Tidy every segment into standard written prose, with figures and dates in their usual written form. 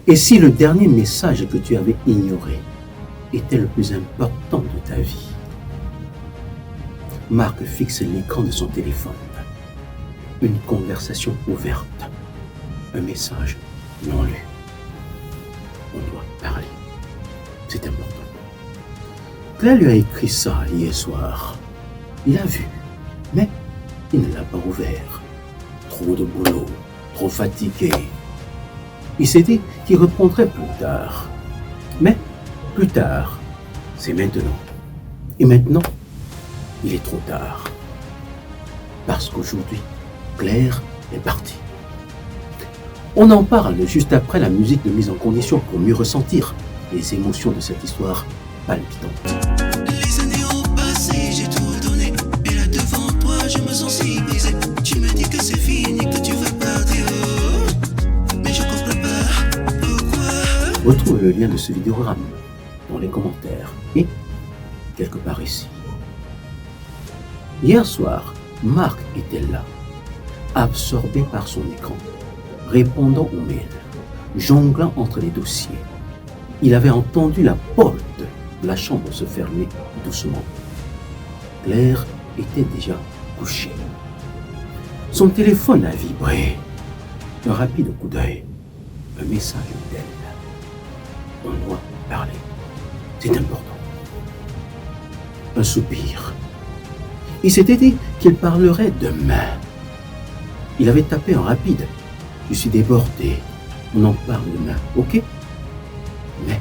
Et si le dernier message que tu avais ignoré était le plus important de ta vie? Marc fixe l'écran de son téléphone. Une conversation ouverte. Un message non lu. On doit parler. C'est important. Claire lui a écrit ça hier soir. Il a vu, mais il ne l'a pas ouvert. Trop de boulot, trop fatigué. Il s'est dit qu'il reprendrait plus tard. Mais plus tard, c'est maintenant. Et maintenant, il est trop tard. Parce qu'aujourd'hui, Claire est partie. On en parle juste après la musique de mise en condition pour mieux ressentir les émotions de cette histoire palpitante. Les années ont passé, j'ai tout donné. Et là devant toi, je me sens si brisé. Tu me dis que c'est fini, que tu vas partir. Mais je comprends pas pourquoi. Retrouve le lien de ce vidéogramme dans les commentaires et quelque part ici. Hier soir, Marc était là, absorbé par son écran, répondant aux mails, jonglant entre les dossiers. Il avait entendu la porte de la chambre se fermer doucement. Claire était déjà couchée. Son téléphone a vibré. Un rapide coup d'œil. Un message d'elle. On doit parler. C'est important. Un soupir. Il s'était dit qu'il parlerait demain. Il avait tapé en rapide. Je suis débordé. On en parle demain, ok? Mais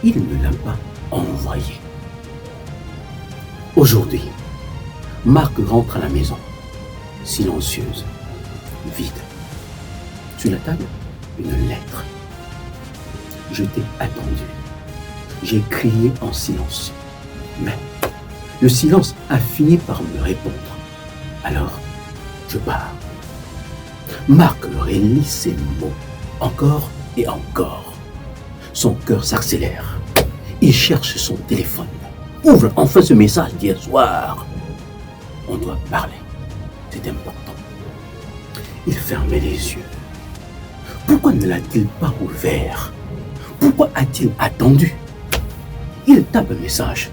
il ne l'a pas envoyé. Aujourd'hui, Marc rentre à la maison, silencieuse, vide. Sur la table, une lettre. Je t'ai attendu. J'ai crié en silence. Mais le silence a fini par me répondre. Alors, je pars. Marc relit ces mots, encore et encore. Son cœur s'accélère. Il cherche son téléphone. Ouvre enfin ce message d'hier soir. On doit parler. C'est important. Il fermait les yeux. Pourquoi ne l'a-t-il pas ouvert? Pourquoi a-t-il attendu? Il tape un message.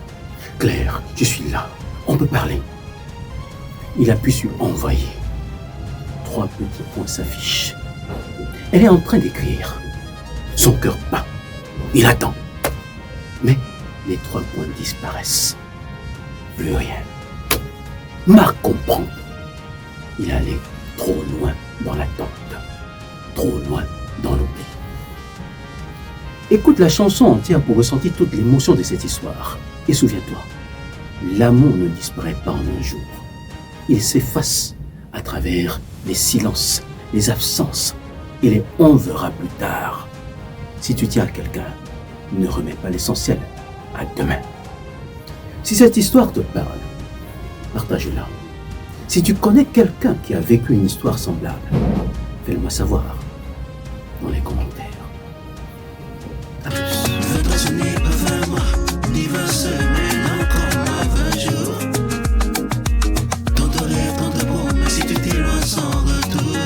Claire, je suis là. On peut parler. Il appuie sur envoyer. 3 petits points s'affichent. Elle est en train d'écrire. Son cœur bat. Il attend. Mais les 3 points disparaissent. Plus rien. Marc comprend. Il allait trop loin dans l'attente. Trop loin dans l'oubli. Écoute la chanson entière pour ressentir toute l'émotion de cette histoire. Et souviens-toi, l'amour ne disparaît pas en un jour. Il s'efface à travers les silences, les absences et les on verra plus tard. Si tu tiens à quelqu'un, ne remets pas l'essentiel à demain. Si cette histoire te parle, partage-la. Si tu connais quelqu'un qui a vécu une histoire semblable, fais-le-moi savoir dans les commentaires. À plus. 20 ans, ce n'est pas 20 mois, ni 20 semaines, encore moins 20 jours. Tant de rêves, tant d'amour, mais si tu t'es loin sans retour.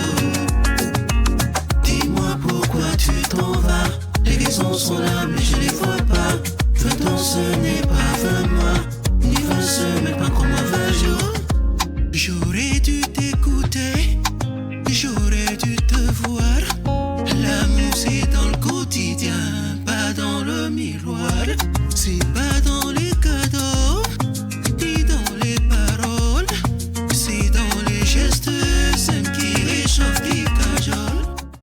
Dis-moi pourquoi tu t'en vas, les raisons sont là, mais